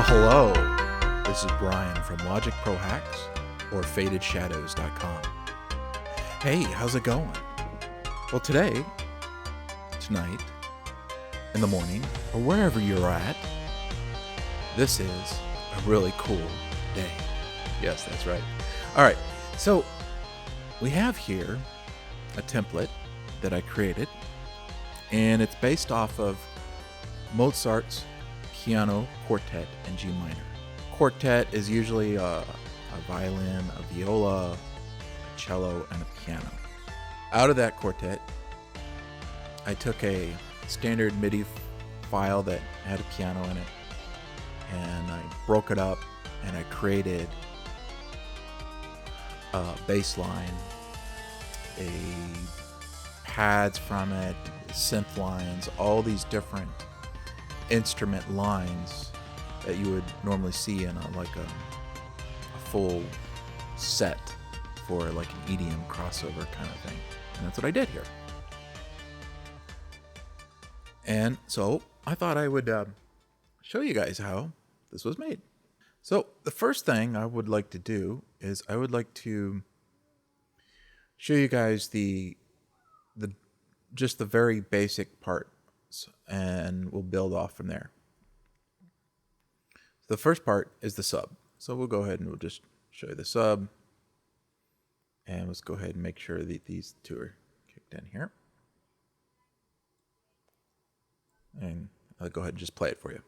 Well, hello. This is Brian from LogicProHacks or FadedShadows.com. Hey, how's it going? Well, today, tonight, in the morning, or wherever you're at, this is a really cool day. Yes, that's right. All right, so we have here a template that I created, and it's based off of Mozart's piano quartet in G minor. Quartet is usually a violin, a viola, a cello, and a piano. Out of that quartet, I took a standard Midi file that had a piano in it, and I broke it up, and I created a bass line, pads from it, synth lines, all these different instrument lines that you would normally see in a full set for like an EDM crossover kind of thing. And that's what I did here. And so I thought I would show you guys how this was made. So the first thing I would like to do is I would like to show you guys the just the very basic parts, and we'll build off from there. The first part is the sub. So we'll go ahead and we'll just show you the sub. And let's go ahead and make sure that these two are kicked in here. And I'll go ahead and just play it for you.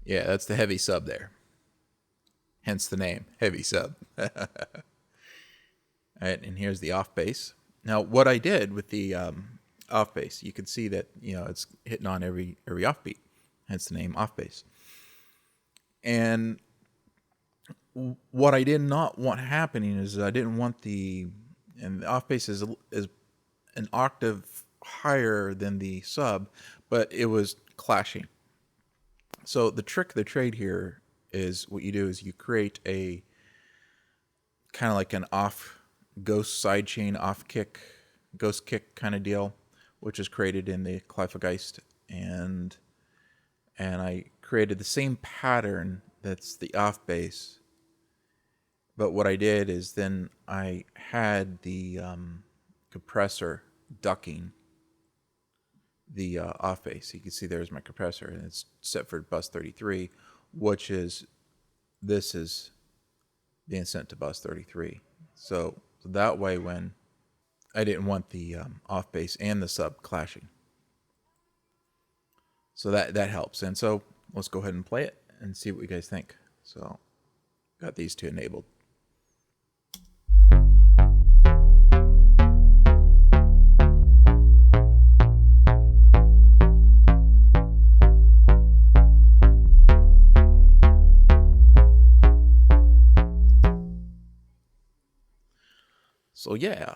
Yeah, that's the heavy sub there. Hence the name, heavy sub. All right, and here's the off bass. Now, what I did with the off bass, you can see that it's hitting on every offbeat. Hence the name off bass. And what I did not want happening is I didn't want and the off bass is an octave higher than the sub, but it was clashing. So the trick of the trade here is what you do is you create a kind of like an off ghost sidechain off kick, ghost kick kind of deal, which is created in the Cleifgeist, and I created the same pattern that's the off bass. But what I did is then I had the compressor ducking the off bass. You can see there's my compressor, and it's set for bus 33, which is this is being sent to bus 33. So that way, when I didn't want the off bass and the sub clashing, so that helps. And so let's go ahead and play it and see what you guys think. So got these two enabled. So yeah,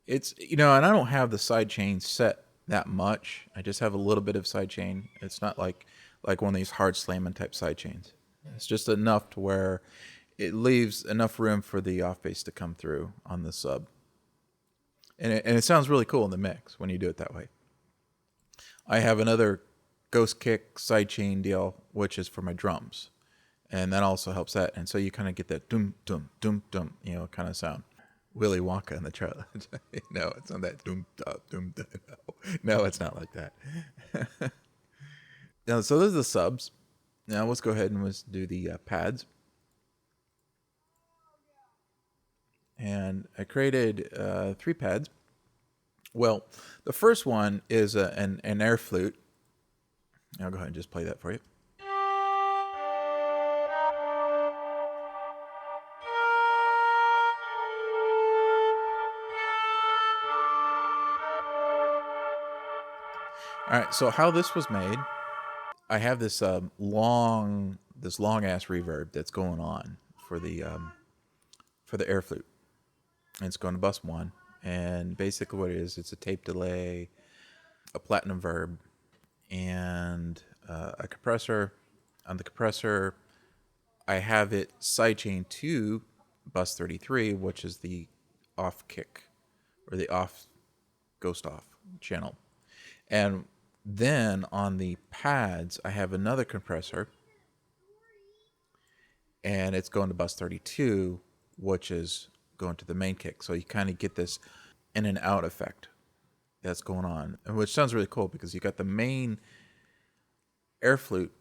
it's, and I don't have the sidechain set that much. I just have a little bit of sidechain. It's not like one of these hard slamming type sidechains. It's just enough to where it leaves enough room for the off bass to come through on the sub. And it sounds really cool in the mix when you do it that way. I have another ghost kick sidechain deal, which is for my drums. And that also helps that. And so you kind of get that dum, dum, dum, dum, kind of sound. Willy Wonka in the trailer. No, it's not that. No, it's not like that. Now, so those are the subs. Now let's go ahead and let's do the pads. And I created 3 pads. Well, the first one is an air flute. I'll go ahead and just play that for you. All right, so how this was made, I have this long ass reverb that's going on for the air flute, and it's going to bus 1. And basically, what it is, it's a tape delay, a platinum verb, and a compressor. On the compressor, I have it sidechained to bus 33, which is the off kick, or the off ghost off channel. And then on the pads, I have another compressor, and it's going to bus 32, which is going to the main kick. So you kind of get this in and out effect that's going on, and which sounds really cool because you got the main air flute,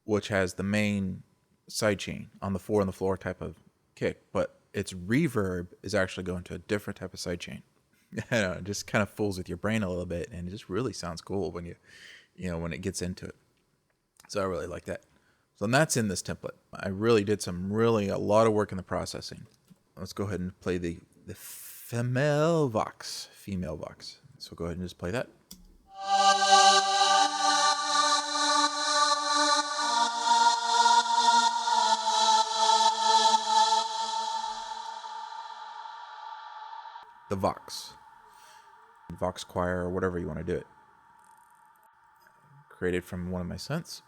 which has the main sidechain on the 4 on the floor type of kick, but its reverb is actually going to a different type of sidechain. It just kind of fools with your brain a little bit, and it just really sounds cool when when it gets into it. So I really like that. So that's in this template. I really did a lot of work in the processing. Let's go ahead and play the female vox. So go ahead and just play that. The Vox Choir, or whatever you want to do it. Created from one of my synths.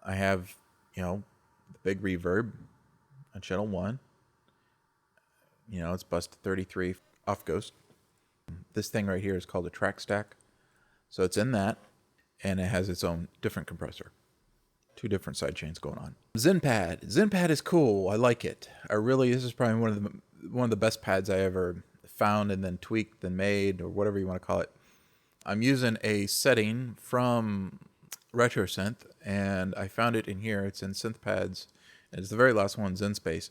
I have, the big reverb on channel 1. It's bus 33 off ghost. This thing right here is called a track stack. So it's in that, and it has its own different compressor. 2 different side chains going on. Zenpad is cool. I like it. This is probably one of the best pads I ever found and then tweaked and made, or whatever you want to call it. I'm using a setting from RetroSynth, and I found it in here. It's in Synth Pads. It's the very last one, Zen Space.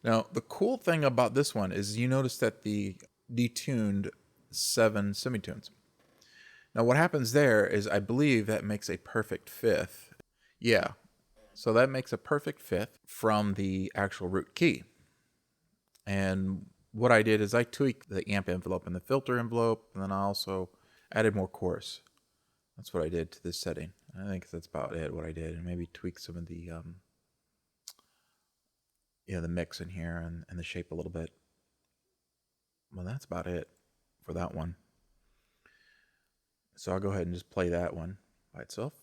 Now, the cool thing about this one is you notice that the detuned 7 semitones. Now, what happens there is I believe that makes a perfect fifth. Yeah, so that makes a perfect fifth from the actual root key. And what I did is I tweaked the amp envelope and the filter envelope, and then I also added more chorus. That's what I did to this setting. I think that's about it, what I did, and maybe tweak some of the the mix in here and the shape a little bit. Well, that's about it for that one. So I'll go ahead and just play that one by itself.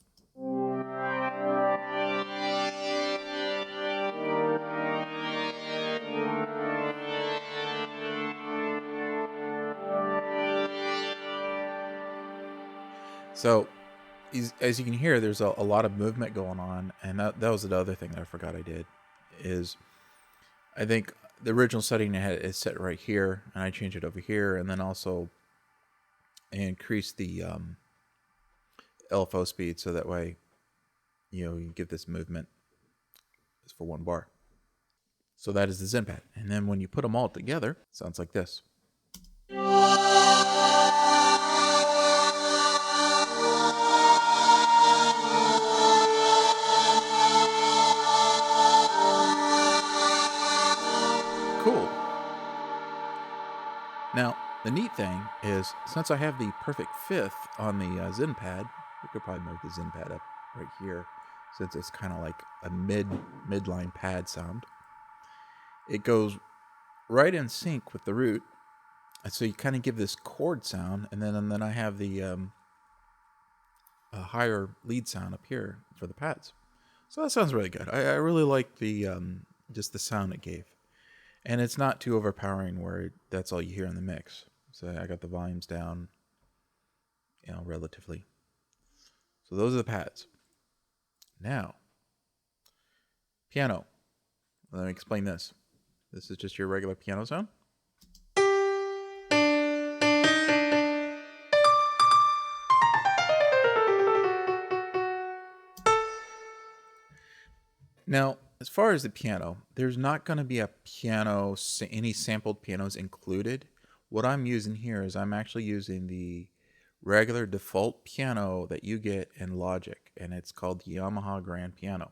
So, as you can hear, there's a lot of movement going on, and that was the other thing that I forgot I did, is I think the original setting I had is set right here, and I changed it over here, and then also increase the LFO speed so that way, you get this movement just for 1 bar. So that is the Zenpad, and then when you put them all together, it sounds like this. Cool. Now, the neat thing is, since I have the perfect fifth on the Zenpad, we could probably move the Zenpad up right here, since it's kind of like a midline pad sound. It goes right in sync with the root, and so you kind of give this chord sound, and then I have the a higher lead sound up here for the pads. So that sounds really good. I really like the just the sound it gave. And it's not too overpowering where that's all you hear in the mix. So I got the volumes down, relatively. So those are the pads. Now, piano. Let me explain this. This is just your regular piano sound. Now, as far as the piano, there's not going to be a piano, any sampled pianos included. What I'm using here is I'm actually using the regular default piano that you get in Logic, and it's called the Yamaha Grand Piano.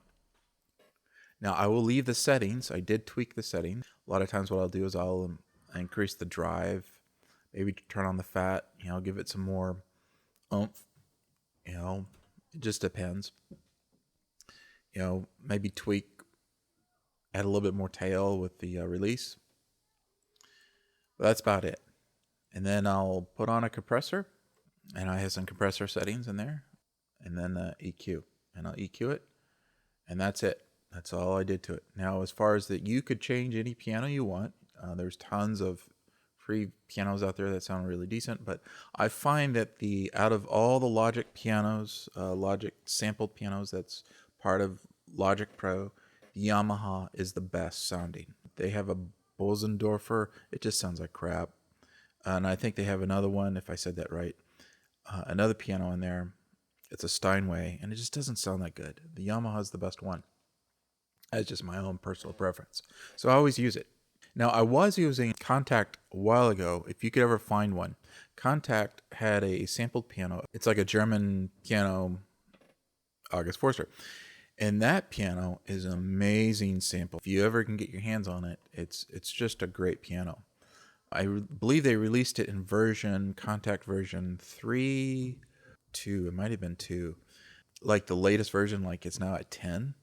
Now, I will leave the settings. I did tweak the settings. A lot of times what I'll do is I'll increase the drive, maybe turn on the fat, give it some more oomph. It just depends. Maybe tweak, add a little bit more tail with the release. But that's about it. And then I'll put on a compressor, and I have some compressor settings in there, and then EQ, and I'll EQ it, and that's it. That's all I did to it. Now, as far as that, you could change any piano you want. There's tons of free pianos out there that sound really decent, but I find that out of all the Logic pianos, Logic sampled pianos, that's part of Logic Pro, the Yamaha is the best sounding. They have a Bosendorfer. It just sounds like crap. And I think they have another one, if I said that right, another piano in there. It's a Steinway, and it just doesn't sound that good. The Yamaha is the best one. That's just my own personal preference. So I always use it. Now, I was using Contact a while ago, if you could ever find one. Contact had a sampled piano. It's like a German piano, August Forster. And that piano is an amazing sample. If you ever can get your hands on it, it's just a great piano. I believe they released it in Contact version 3, 2, it might have been 2. Like the latest version, like it's now at 10.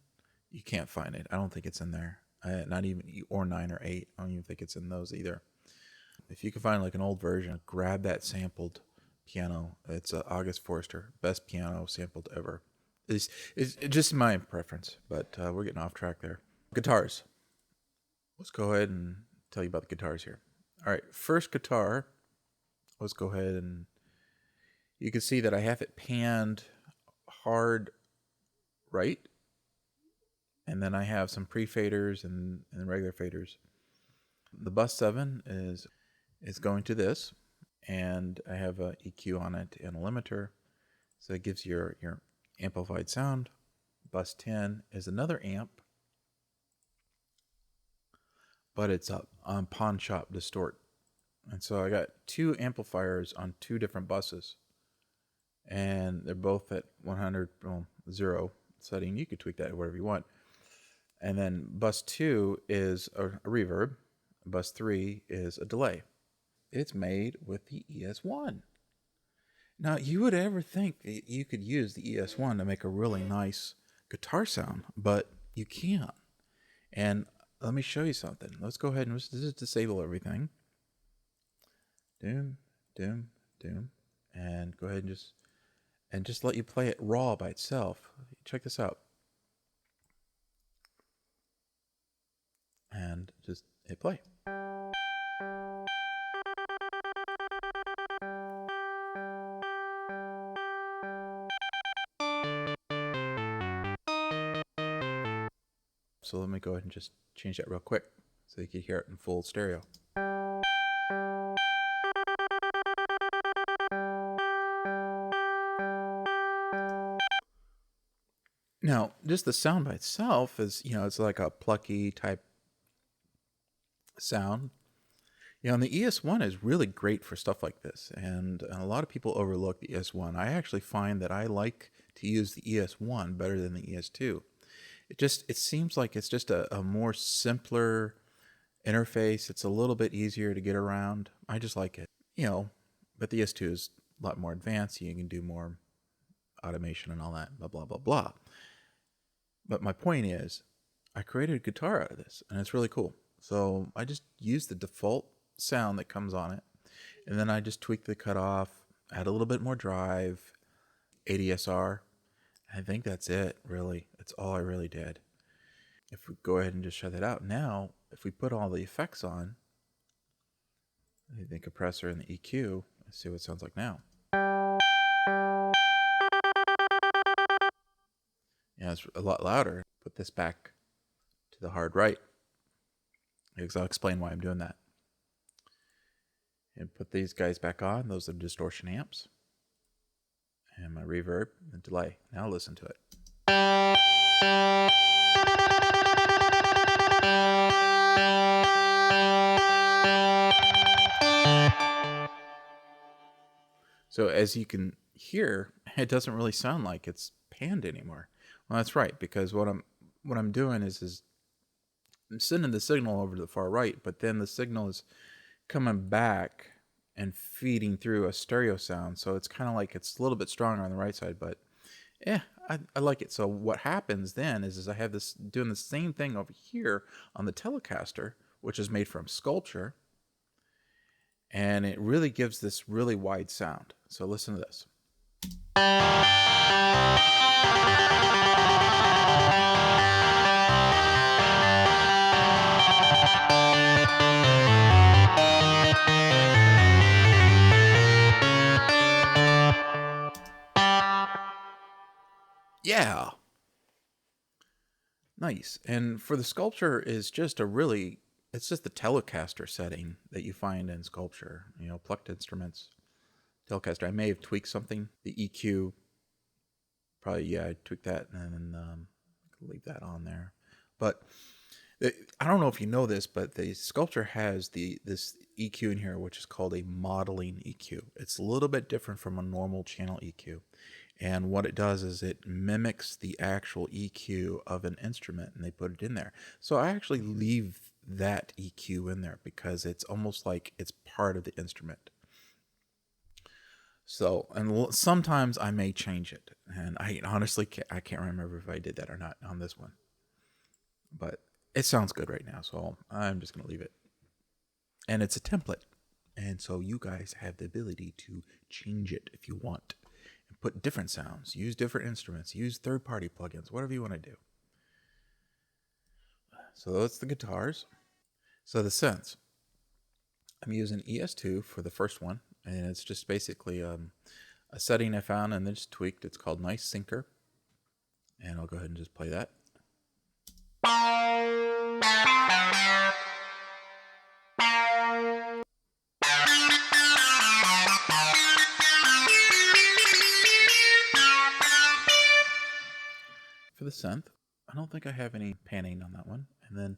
You can't find it. I don't think it's in there. Not even, or 9 or 8. I don't even think it's in those either. If you can find like an old version, grab that sampled piano. It's a August Forster, best piano sampled ever. It's just my preference, but we're getting off track there. Guitars. Let's go ahead and tell you about the guitars here. All right, first guitar. Let's go ahead and you can see that I have it panned hard right. And then I have some pre-faders and regular faders. The bus 7 is going to this, and I have a EQ on it and a limiter, so it gives your amplified sound. Bus 10 is another amp, but it's on pawn shop distort. And so I got 2 amplifiers on 2 different buses, and they're both at 0 setting. You could tweak that whatever you want. And then bus 2 is a reverb. Bus 3 is a delay. It's made with the ES1. Now, you would ever think that you could use the ES1 to make a really nice guitar sound, but you can't. And let me show you something. Let's go ahead and just disable everything. Doom, doom, doom. And go ahead and just let you play it raw by itself. Check this out. And just hit play. So let me go ahead and just change that real quick so you can hear it in full stereo. Now, just the sound by itself is, it's like a plucky type sound. And the ES1 is really great for stuff like this, and a lot of people overlook the ES1. I actually find that I like to use the ES1 better than the ES2. It seems like it's just a more simpler interface. It's a little bit easier to get around. I just like it, but the ES2 is a lot more advanced. You can do more automation and all that, blah, blah, blah, blah. But my point is, I created a guitar out of this, and it's really cool. So I just use the default sound that comes on it, and then I just tweak the cutoff, add a little bit more drive, ADSR. I think that's it, really. That's all I really did. If we go ahead and just shut that out now, if we put all the effects on, the compressor and the EQ, let's see what it sounds like now. Yeah, it's a lot louder. Put this back to the hard right, because I'll explain why I'm doing that. And put these guys back on. Those are distortion amps. And my reverb and delay. Now listen to it. So as you can hear, it doesn't really sound like it's panned anymore. Well, that's right, because what I'm doing is I'm sending the signal over to the far right, but then the signal is coming back and feeding through a stereo sound. So it's kind of like it's a little bit stronger on the right side, but I like it. So what happens then is I have this doing the same thing over here on the Telecaster, which is made from sculpture. And it really gives this really wide sound. So listen to this. Yeah. Nice. And for the sculpture is just it's just the Telecaster setting that you find in sculpture, plucked instruments, Telecaster. I may have tweaked something. The EQ, probably, yeah, I tweaked that and then leave that on there. But I don't know if you know this, but the sculpture has this EQ in here, which is called a modeling EQ. It's a little bit different from a normal channel EQ. And what it does is it mimics the actual EQ of an instrument, and they put it in there. So I actually leave that EQ in there because it's almost like it's part of the instrument. So, and sometimes I may change it, and I honestly I can't remember if I did that or not on this one. But it sounds good right now, so I'm just going to leave it. And it's a template, and so you guys have the ability to change it if you want. Put different sounds, use different instruments, use third-party plugins, whatever you want to do. So that's the guitars. So the synths. I'm using ES2 for the first one, and it's just basically a setting I found and then just tweaked. It's called Nice Sinker, and I'll go ahead and just play that. For the synth, I don't think I have any panning on that one. And then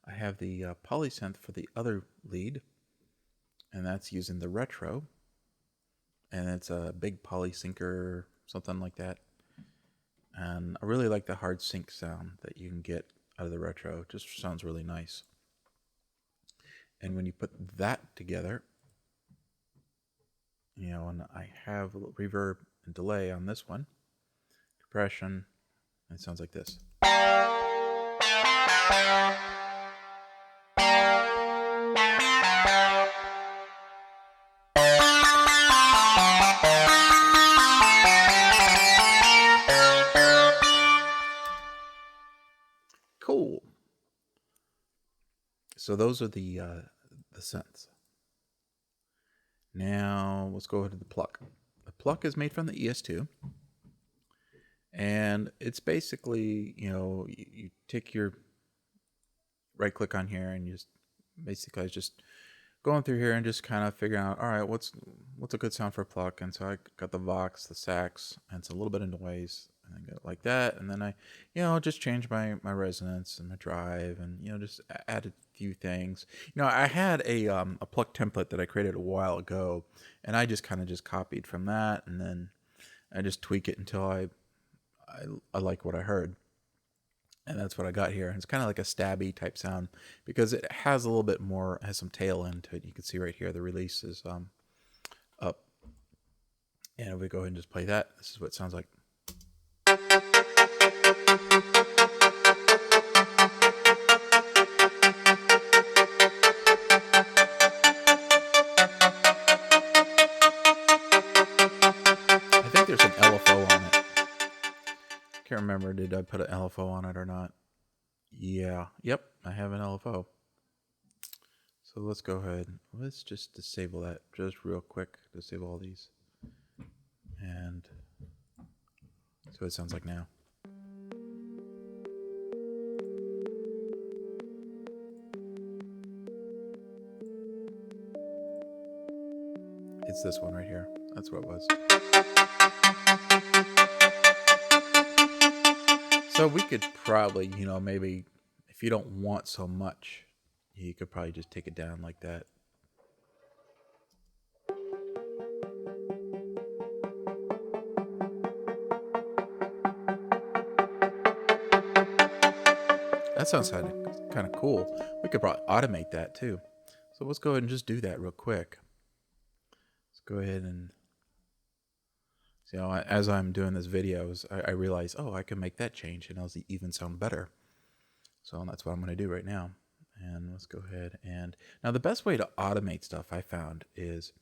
I have the polysynth for the other lead, and that's using the retro, and it's a big polysyncer, something like that. And I really like the hard sync sound that you can get out of the retro. It just sounds really nice. And when you put that together, and I have a little reverb and delay on this one, compression, it sounds like this. Cool. So those are the synths. Now let's go ahead to the pluck. The pluck is made from the ES2. And it's basically, you take your right click on here and just basically I was just going through here and just kind of figuring out, all right, what's a good sound for a pluck. And so I got the Vox, the sax, and it's a little bit of noise, and I got like that. And then I, just changed my resonance and my drive, and just added a few things. I had a pluck template that I created a while ago, and I just kind of just copied from that, and then I just tweak it until I like what I heard, and that's what I got here. And it's kind of like a stabby type sound because it has a little bit more, has some tail into it. You can see right here the release is up, and if we go ahead and just play that, this is what it sounds like. I think there's an LFO on it. Can't remember, did I put an LFO on it or not? Yeah, yep, I have an LFO. So let's go ahead, let's just disable that just real quick. Disable all these, and see what it sounds like now. It's this one right here. That's what it was. So we could probably, maybe if you don't want so much, you could probably just take it down like that. That sounds kind of cool. We could probably automate that too. So let's go ahead and just do that real quick. Let's go ahead and see, as I'm doing this videos, I realize, I can make that change and it'll even sound better. So that's what I'm going to do right now. And let's go ahead and now the best way to automate stuff I found is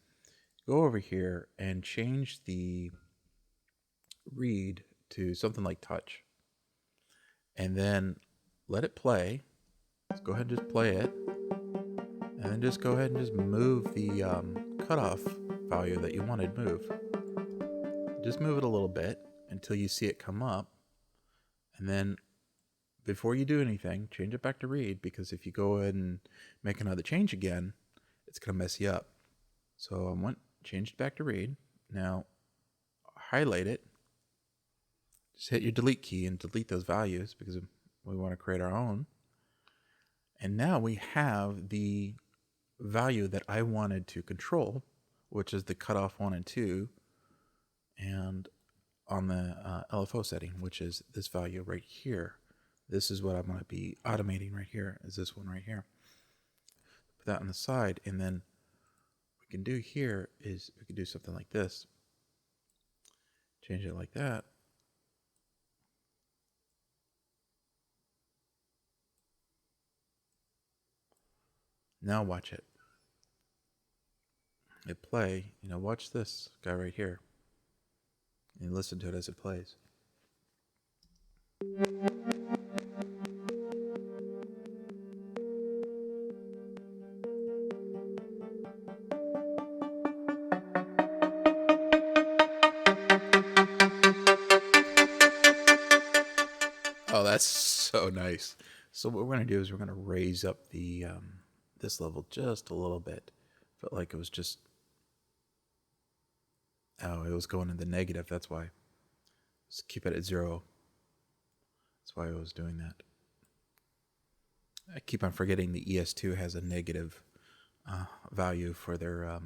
go over here and change the read to something like touch, and then let it play. Let's go ahead and just play it, and then just go ahead and just move the cutoff value that you wanted. Just move it a little bit until you see it come up, And then before you do anything, change it back to read, because if you go ahead and make another change again, it's going to mess you up. So I went, changed it back to read. Now highlight it. Just hit your delete key and delete those values because we want to create our own. And now we have the value that I wanted to control, which is the cutoff 1 and 2, and on the LFO setting, which is this value right here. This is what I'm going to be automating right here, is this one right here. Put that on the side, and then what we can do here is we can do something like this. Change it like that. Now watch it. It play, watch this guy right here. And listen to it as it plays. Oh, that's so nice. So what we're going to do is we're going to raise up the this level just a little bit. Felt like it was just, oh, it was going in the negative. That's why. Just keep it at 0. That's why I was doing that. I keep on forgetting the ES2 has a negative value for their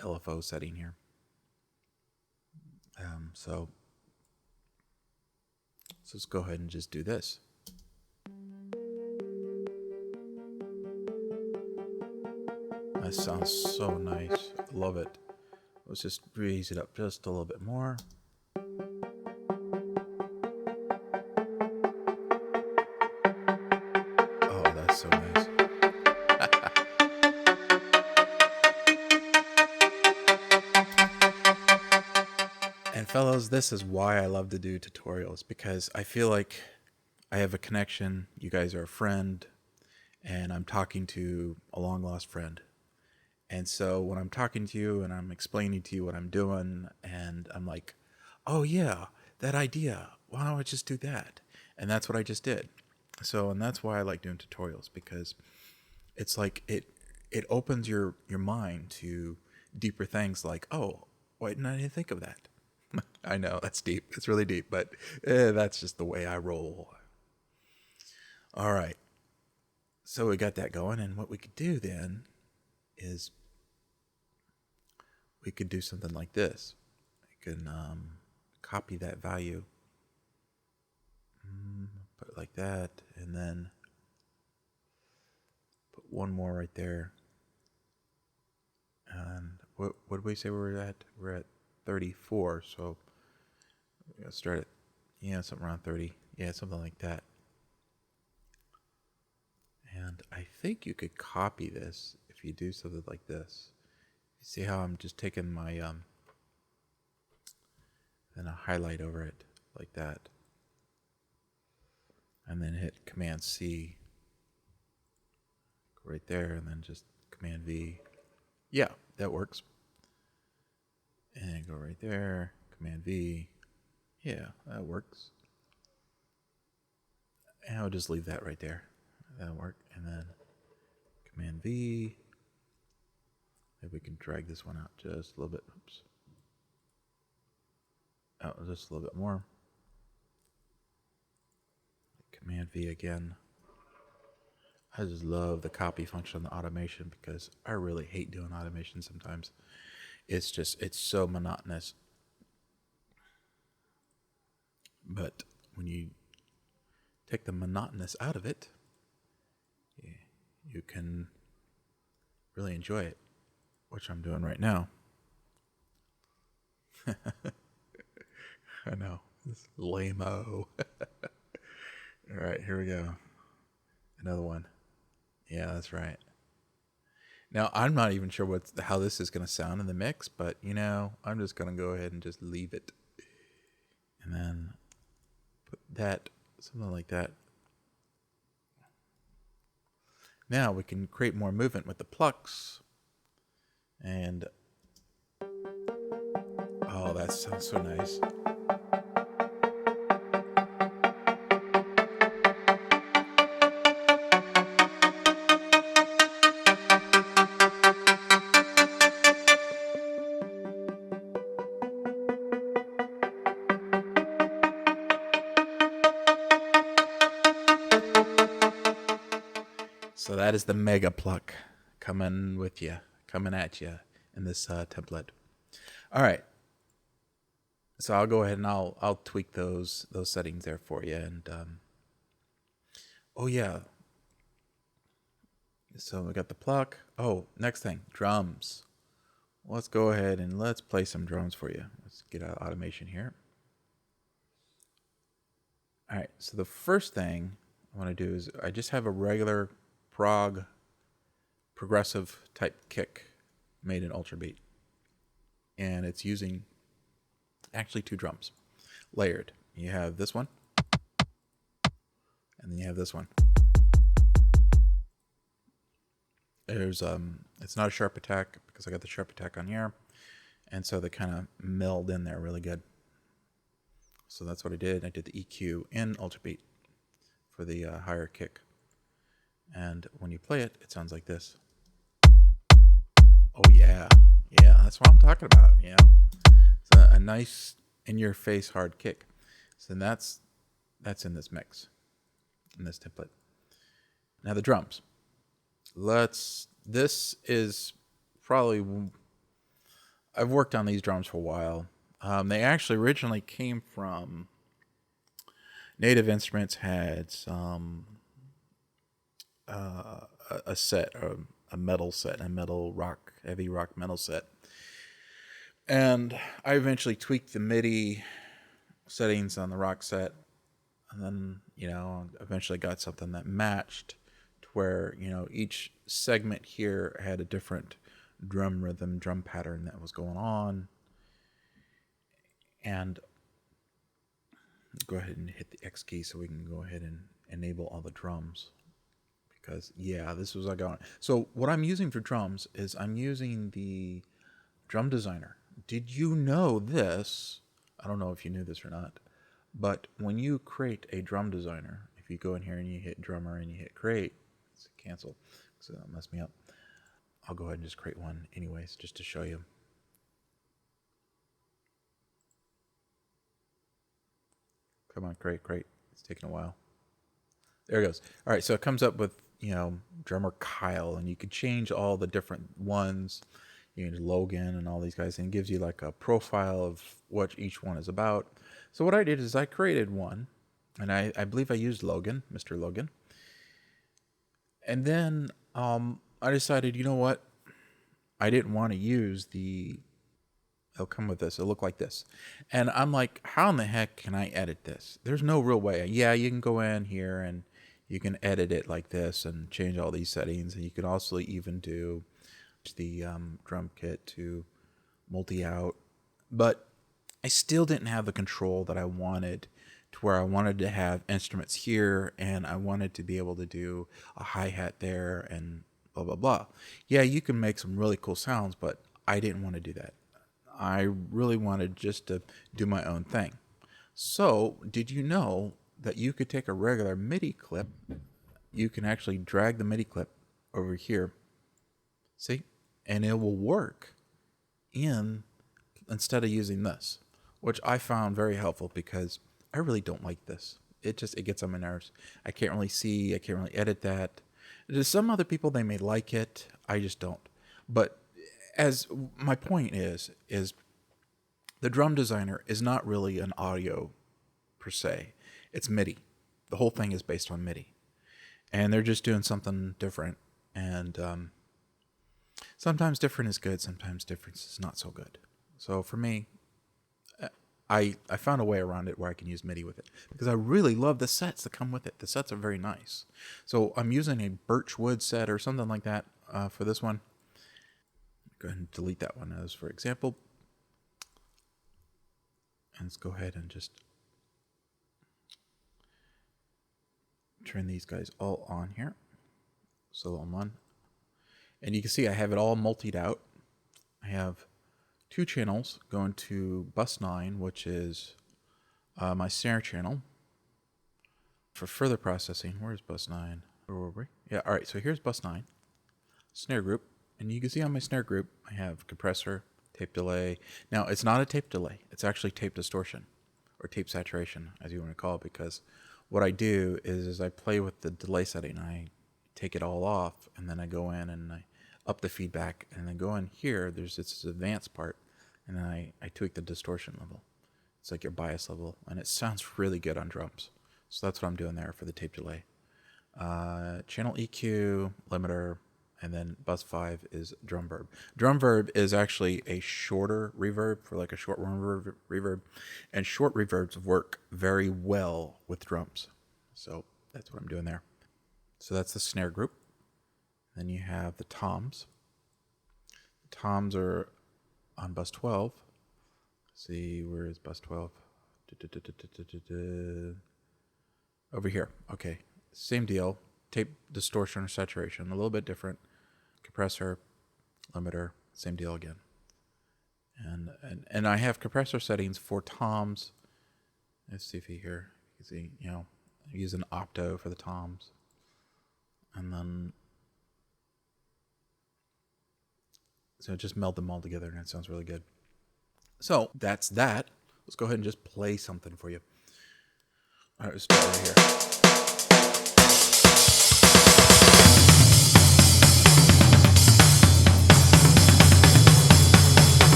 LFO setting here. So let's go ahead and just do this. That sounds so nice. I love it. Let's just raise it up just a little bit more. Oh, that's so nice. And fellows, this is why I love to do tutorials, because I feel like I have a connection. You guys are a friend, and I'm talking to a long lost friend. And so when I'm talking to you and I'm explaining to you what I'm doing, and I'm like, oh yeah, that idea, why don't I just do that? And that's what I just did. So, and that's why I like doing tutorials, because it's like it opens your mind to deeper things, like, oh, why didn't I think of that? I know that's deep. It's really deep, but that's just the way I roll. All right. So we got that going, and what we could do then is we could do something like this. We can copy that value, put it like that, and then put one more right there. And what did we say we're at? We're at 34, so we're gonna start at, something around 30. Yeah, something like that. And I think you could copy this if you do something like this. You see how I'm just taking my then I highlight over it like that, and then hit Command C, go right there, and then just Command V. Yeah, that works. And go right there, Command V. Yeah, that works. And I'll just leave that right there. That'll work. And then Command V. Maybe we can drag this one out just a little bit. Oops. Out just a little bit more. Command V again. I just love the copy function on the automation, because I really hate doing automation sometimes. It's so monotonous. But when you take the monotonous out of it, you can really enjoy it, which I'm doing right now. I know, it's lame-o. All right, here we go. Another one. Yeah, that's right. Now, I'm not even sure how this is going to sound in the mix, but, I'm just going to go ahead and just leave it. And then put that, something like that. Now we can create more movement with the plucks. And, oh, that sounds so nice. So that is the mega pluck coming at you in this template. All right. So I'll go ahead and I'll tweak those settings there for you. And oh yeah. So we got the pluck. Oh, next thing, drums. Let's go ahead and let's play some drums for you. Let's get out automation here. All right, so the first thing I want to do is I just have a regular progressive type kick made in Ultrabeat. And it's using actually 2 drums layered. You have this one, and then you have this one. There's it's not a sharp attack because I got the sharp attack on here, and so they kind of meld in there really good. So that's what I did. I did the EQ in Ultrabeat for the higher kick, and when you play it, it sounds like this. Oh yeah, that's what I'm talking about. You know, it's a nice in-your-face hard kick. So that's in this mix, in this template. Now the drums. This is probably, I've worked on these drums for a while. They actually originally came from Native Instruments had some a set, a metal set, a metal rock, heavy rock metal set. And I eventually tweaked the MIDI settings on the rock set, and then, you know, eventually got something that matched to where, you know, each segment here had a different drum rhythm, drum pattern that was going on. And go ahead and hit the X key so we can go ahead and enable all the drums. Because, yeah, this was like on. So what I'm using for drums is I'm using the Drum Designer. Did you know this? I don't know if you knew this or not, but when you create a Drum Designer, if you go in here and you hit drummer and you hit create, it's cancel, so that'll mess me up. I'll go ahead and just create one anyways, just to show you. Come on, create. It's taking a while. There it goes. All right, so it comes up with, you know, drummer Kyle, and you can change all the different ones. You know, Logan and all these guys, and it gives you like a profile of what each one is about. So what I did is I created one, and I believe I used Logan, Mr. Logan. And then I decided, you know what? I didn't want to use the, it'll come with this. It'll look like this. And I'm like, how in the heck can I edit this? There's no real way. Yeah, you can go in here and you can edit it like this and change all these settings. And you can also even do the drum kit to multi-out. But I still didn't have the control that I wanted, to where I wanted to have instruments here and I wanted to be able to do a hi-hat there and blah, blah, blah. Yeah, you can make some really cool sounds, but I didn't want to do that. I really wanted just to do my own thing. So, did you know that you could take a regular MIDI clip, you can actually drag the MIDI clip over here, see, and it will work instead of using this, which I found very helpful because I really don't like this. It gets on my nerves. I can't really edit that. There's some other people, they may like it. I just don't. But as my point is the Drum Designer is not really an audio per se. It's MIDI. The whole thing is based on MIDI. And they're just doing something different. And sometimes different is good, sometimes different is not so good. So for me, I found a way around it where I can use MIDI with it because I really love the sets that come with it. The sets are very nice. So I'm using a birchwood set or something like that for this one. Go ahead and delete that one as for example. And let's go ahead and just turn these guys all on here. So I'm on. And you can see I have it all multied out. I have 2 channels going to bus 9, which is my snare channel. For further processing, where's bus 9? Where were we? Yeah, all right, so here's bus 9, snare group. And you can see on my snare group, I have compressor, tape delay. Now, it's not a tape delay. It's actually tape distortion or tape saturation, as you want to call it, because what I do is I play with the delay setting. I take it all off, and then I go in and I up the feedback, and then go in here, there's this advanced part, and then I tweak the distortion level. It's like your bias level, and it sounds really good on drums. So that's what I'm doing there for the tape delay. Channel EQ, limiter, and then bus 5 is drum verb. Drum verb is actually a shorter reverb for like a short reverb, and short reverbs work very well with drums. So that's what I'm doing there. So that's the snare group. Then you have the toms. The toms are on bus 12. Let's see, where is bus 12? Over here. Okay, same deal. Tape distortion or saturation, a little bit different. Compressor, limiter, same deal again. And I have compressor settings for toms. Let's see if you hear. You can see, you know, I use an opto for the toms. And then, so just meld them all together, and it sounds really good. So that's that. Let's go ahead and just play something for you. All right, let's start right here.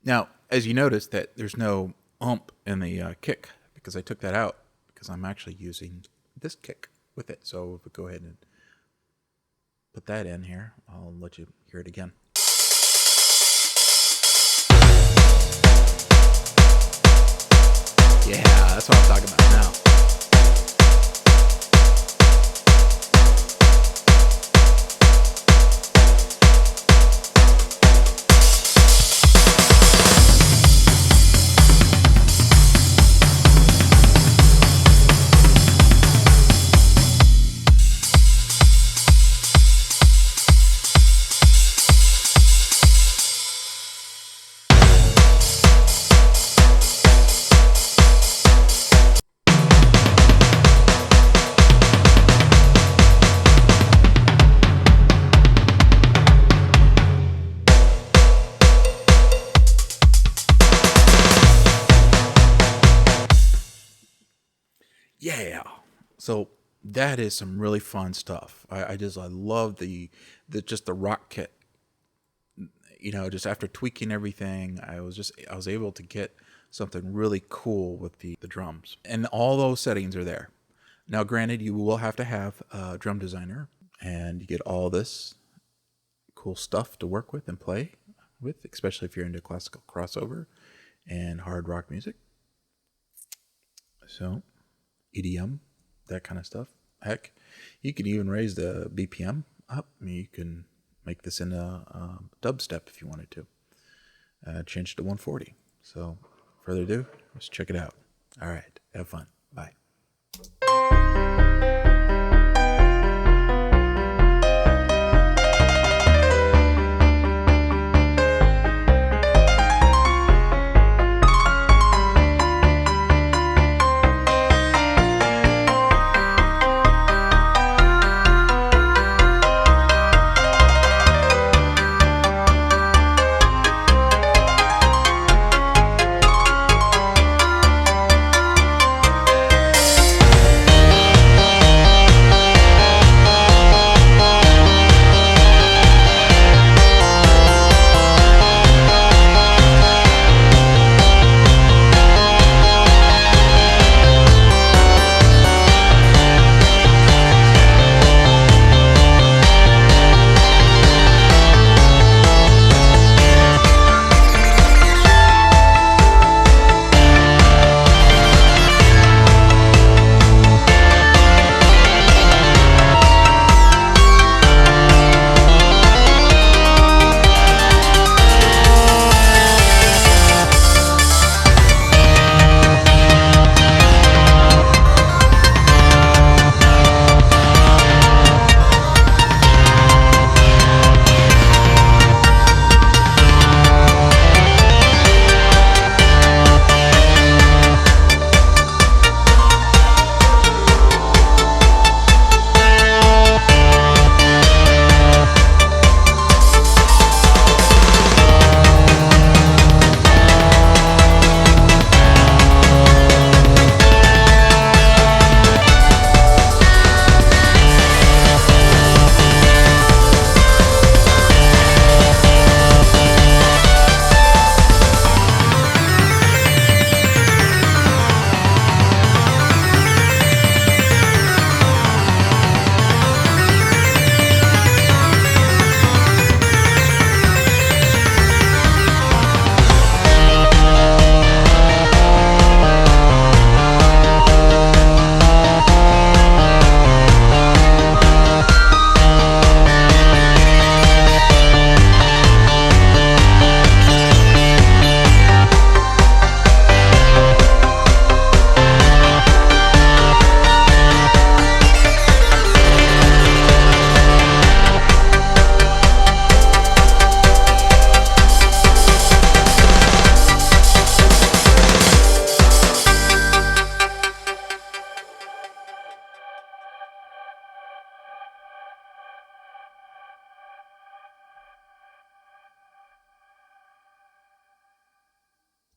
Now, as you notice that there's no ump in the kick, because I took that out, because I'm actually using this kick with it. So if we go ahead and put that in here, I'll let you hear it again. Yeah, that's what I'm talking about now. Yeah. So that is some really fun stuff. I love the just the rock kit. You know, just after tweaking everything, I was able to get something really cool with the drums. And all those settings are there. Now, granted, you will have to have a drum designer, and you get all this cool stuff to work with and play with, especially if you're into classical crossover and hard rock music. So EDM, that kind of stuff. Heck, you can even raise the BPM up. I mean, you can make this in a dubstep if you wanted to. Change it to 140. So, further ado, let's check it out. All right, have fun.